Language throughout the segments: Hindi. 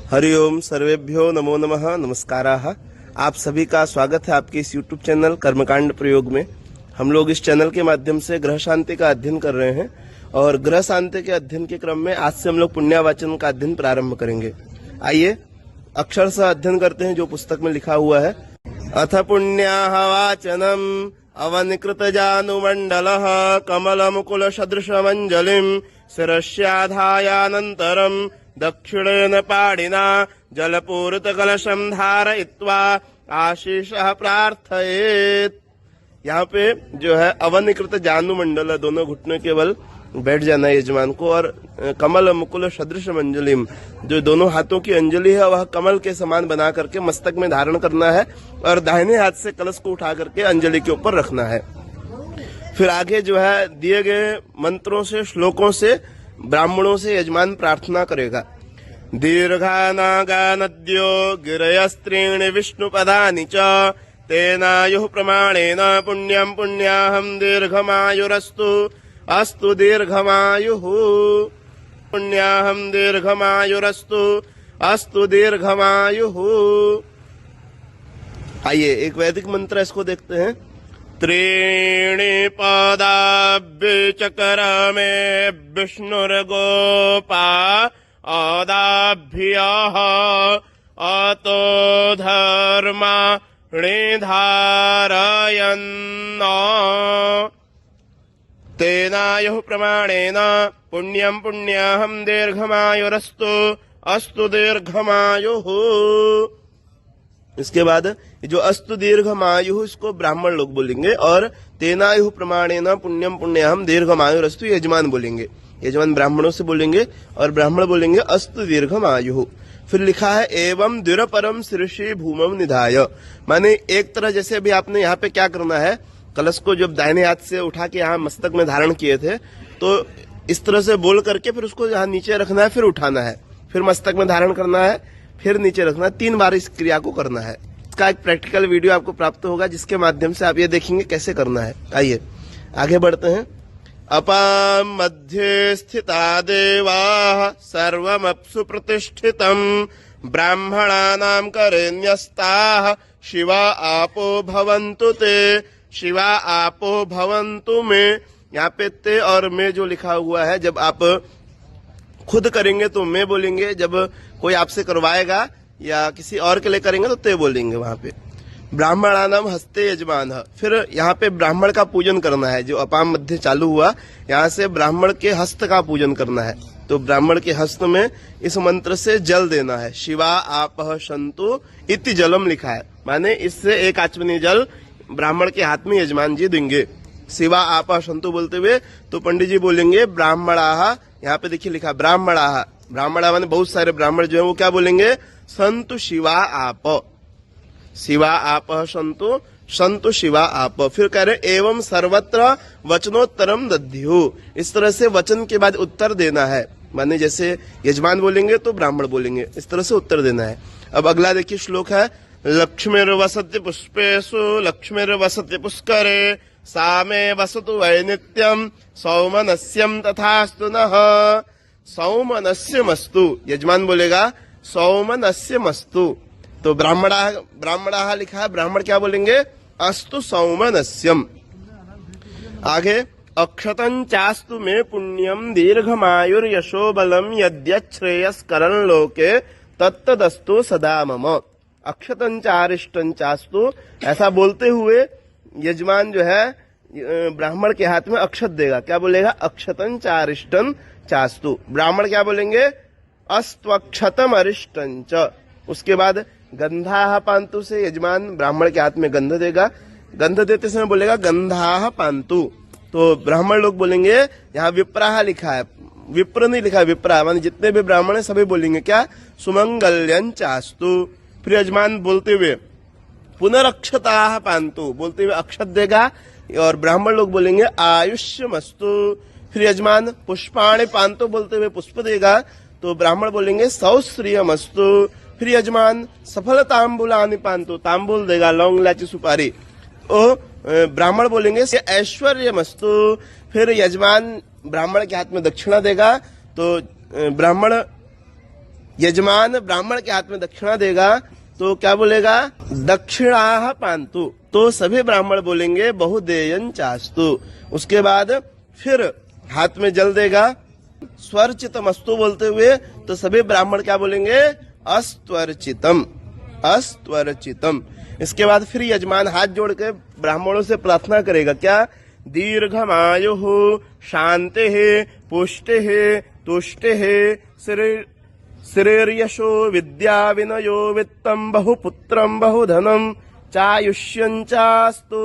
हरिओम सर्वेभ्यो नमो नमः नमस्काराः। आप सभी का स्वागत है आपके इस YouTube चैनल कर्मकांड प्रयोग में। हम लोग इस चैनल के माध्यम से ग्रह शांति का अध्ययन कर रहे हैं और ग्रह शांति के अध्ययन के क्रम में आज से हम लोग पुण्यावाचन का अध्ययन प्रारंभ करेंगे। आइए अक्षरशः अध्ययन करते हैं जो पुस्तक में लिखा हुआ है। अथ पुण्याः वाचनम् अवनिकृत जानुमण्डलः कमलमुकुल सदृशमञ्जलिम् शिरस्याधायानन्तरम् दक्षिणेन पाणिना जलपूरित कलशम धारयित्वा आशीषः प्रार्थयेत्। यहाँ पे जो है अवनिकृत जानुमंडल, दोनों घुटनों के बल बैठ जाना है यजमान को, और कमल मुकुल सदृश अंजलिम, जो दोनों हाथों की अंजलि है वह कमल के समान बना करके मस्तक में धारण करना है और दाहिने हाथ से कलश को उठा करके अंजलि के ऊपर रखना है। फिर आगे जो है दिए गए मंत्रों से, श्लोकों से ब्राह्मणों से यजमान प्रार्थना करेगा। दीर्घानागा नद्यो गिरयस्त्रीणि विष्णुपदानि च तेनायुः प्रमाणेन पुण्यं पुण्याहं दीर्घमायुरस्तु अस्तु दीर्घमायुः पुण्याहं दीर्घमायुरस्तु अस्तु दीर्घमायुः। आइए एक वैदिक मंत्र इसको देखते हैं। त्रीणि पदाभ्यचकरमे विष्णुर्गोपा अदाभ्यः अतो धर्माणि धारयन् तेनायुः प्रमाणेन पुण्यं पुण्याहं दीर्घमायुरस्तु अस्तु दीर्घमायुः। इसके बाद जो अस्तु दीर्घमायुः इसको ब्राह्मण लोग बोलेंगे और तेनायुः प्रमाणेन पुण्यम पुण्याहम दीर्घमायुरस्तु यजमान बोलेंगे। यजमान ब्राह्मणों से बोलेंगे और ब्राह्मण बोलेंगे अस्तु दीर्घमायुः। फिर लिखा है एवं द्विरपरम शीर्षे भूमम निधाय, माने एक तरह जैसे अभी आपने यहाँ पे क्या करना है, कलश को जब दाहिने हाथ से उठा के यहाँ मस्तक में धारण किए थे तो इस तरह से बोल करके फिर उसको यहाँ नीचे रखना है, फिर उठाना है, फिर मस्तक में धारण करना है, फिर नीचे रखना है। 3 बार इस क्रिया को करना है। इसका एक प्रैक्टिकल वीडियो आपको प्राप्त होगा जिसके माध्यम से आप ये देखेंगे कैसे करना है। आइए आगे बढ़ते हैं। अपां मध्ये स्थिता देवाः सर्वमप्सु प्रतिष्ठितम् ब्राह्मणानां करेण्यस्ताः शिवा आपो भवन्तु ते शिवा आपो भवन्तु मे। यहाँ पे ते और मैं जो लिखा हुआ है, जब आप खुद करेंगे तो मैं बोलेंगे, जब कोई आपसे करवाएगा या किसी और के लिए करेंगे तो ते बोलेंगे। वहां पे ब्राह्मणानाम हस्ते यजमान है। फिर यहाँ पे ब्राह्मण का पूजन करना है। जो अपाम मध्य चालू हुआ यहाँ से ब्राह्मण के हस्त का पूजन करना है। तो ब्राह्मण के हस्त में इस मंत्र से जल देना है। शिवा आपः सन्तु इति जलम लिखा है, माने इससे एक आचमनी जल ब्राह्मण के हाथ में यजमान जी देंगे। शिवा आपः सन्तु बोलते हुए तो पंडित जी बोलेंगे ब्राह्मणाः, यहाँ पे देखिए लिखा ब्राह्मणाः, ब्राह्मणा माने बहुत सारे ब्राह्मण जो है वो क्या बोलेंगे, संतु शिवा आप, शिवा आप संतु संतु शिवा आप। फिर कह रहे एवं सर्वत्र वचनोत्तरम दद्यु, इस तरह से वचन के बाद उत्तर देना है, माने जैसे यजमान बोलेंगे तो ब्राह्मण बोलेंगे, इस तरह से उत्तर देना है। अब अगला देखिए श्लोक है। लक्ष्मीर्वसति पुष्पेषु लक्ष्मीर्वसति पुष्करे सा मे वसतु वै नित्यम सौमनस्यम तथास्तु नः। सौमनस्यमस्तु यजमान बोलेगा सौमनस्यमस्तु, तो ब्राह्मणा लिखा है, ब्राह्मण क्या बोलेंगे अस्तु सौमनस्यम। आगे अक्षतं चास्तु मे पुण्यम दीर्घमायुर्यशो बलम यद्यच्छ्रेयस्करं लोके तत्तदस्तु सदा मम। अक्षतं चारिष्टं चास्तु, ऐसा बोलते हुए यजमान जो है ब्राह्मण के हाथ में अक्षत देगा। क्या बोलेगा, अक्षतं चारिष्टं चास्तु। ब्राह्मण क्या बोलेंगे, अस्त्वक्षतम अरिष्टं च। उसके बाद गंधाः पांतु से यजमान ब्राह्मण के हाथ में गंध देगा। गंध देते समय बोलेगा गंधाः पांतु, तो ब्राह्मण लोग बोलेंगे, यहाँ विप्राः लिखा है, विप्र नहीं लिखा है, विप्रा माने जितने भी ब्राह्मण है सभी बोलेंगे क्या, सुमंगल्यं चास्तु। फिर यजमान बोलते हुए पुनरक्षताः पांतु बोलते हुए अक्षत देगा और ब्राह्मण लोग बोलेंगे आयुष्यमस्तु। फिर यजमान पुष्पाणि पांतु बोलते हुए पुष्प देगा, तो ब्राह्मण बोलेंगे सौश्रियमस्तु। फिर यजमान सफल तांबूलानि पांतु, तांबूल देगा, लौंग इलायची सुपारी, ओ ब्राह्मण बोलेंगे ऐश्वर्यमस्तु। फिर यजमान ब्राह्मण के हाथ में दक्षिणा देगा, तो ब्राह्मण यजमान ब्राह्मण के हाथ में दक्षिणा देगा तो क्या बोलेगा, दक्षिणाः पान्तु, तो सभी ब्राह्मण बोलेंगे बहुदेयं चास्तु। उसके बाद फिर हाथ में जल देगा, स्वर्चितमस्तु बोलते हुए तो सभी ब्राह्मण क्या बोलेंगे, अस्त्वर्चितम, अस्त्वर्चितम। इसके बाद फिर यजमान हाथ जोड़ के ब्राह्मणों से प्रार्थना करेगा, क्या, दीर्घमायुः शान्तिः पुष्टिः तुष्टिः श्रेर्यशो विद्या विनयो वित्तम बहुपुत्रम बहुधनम चायुष्यं चास्तु।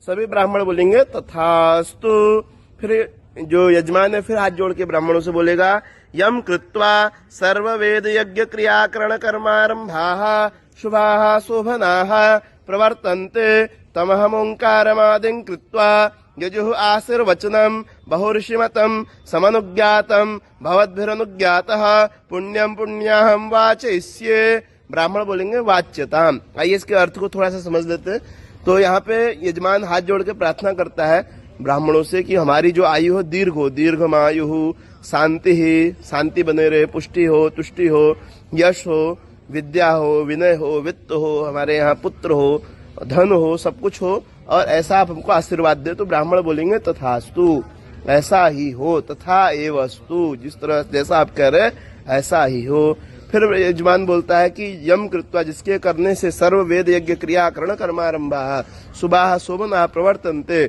सभी ब्राह्मण बोलेंगे तथास्तु। फिर जो यजमान है फिर हाथ जोड़ के ब्राह्मणों से बोलेगा, यम कृत्वा सर्ववेद यज्ञ क्रियाकरण कर्मारंभाः शुभाः शोभनाः प्रवर्तन्ते तमहम ओंकारमादिं कृत्वा यजुः आशीर्वचनम बहुऋषिमतं समनुज्ञातं भवद्भिरनुज्ञातः पुण्यम पुण्याहं वाचयिष्ये। ब्राह्मण बोलेंगे वाच्यताम। आइए इसके अर्थ को थोड़ा सा समझ लेते हैं। तो यहाँ पे यजमान हाथ जोड़ के प्रार्थना करता है ब्राह्मणों से कि हमारी जो आयु हो दीर्घ हो, दीर्घमायु, शांति ही शांति बने रहे, पुष्टि हो तुष्टि हो, यश हो, विद्या हो, विनय हो, वित्त हो, हमारे यहाँ पुत्र हो, धन हो, सब कुछ हो, और ऐसा आप हमको आशीर्वाद दे। तो ब्राह्मण बोलेंगे तथास्तु, ऐसा ही हो, तथा एव अस्तु, जिस तरह जैसा आप कह रहे ऐसा ही हो। फिर यजमान बोलता है कि यम कृत्वा, जिसके करने से सर्व वेद यज्ञ क्रिया करण कर्मारंभाः शुभाः शोभनाः प्रवर्तन्ते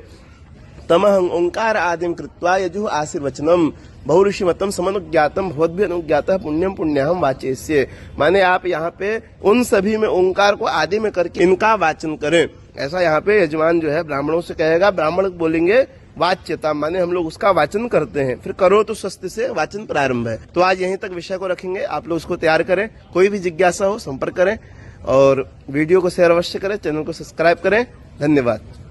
तमहं ओंकार आदिम कृत्वा यजुः आशीर्वचनम बहुऋषिमतं समनुज्ञातं भवद्भिः अनुज्ञातः पुण्यम पुण्याहं वाचयिष्ये। माने आप यहाँ पे उन सभी में ओंकार को आदि में करके इनका वाचन करें, ऐसा यहाँ पे यजमान जो है ब्राह्मणों से कहेगा। ब्राह्मण बोलेंगे वाच्यता, माने हम लोग उसका वाचन करते हैं। फिर करो तो स्वस्ति से वाचन प्रारंभ है। तो आज यहीं तक विषय को रखेंगे, आप लोग उसको तैयार करें। कोई भी जिज्ञासा हो संपर्क करें और वीडियो को शेयर अवश्य करें, चैनल को सब्सक्राइब करें। धन्यवाद।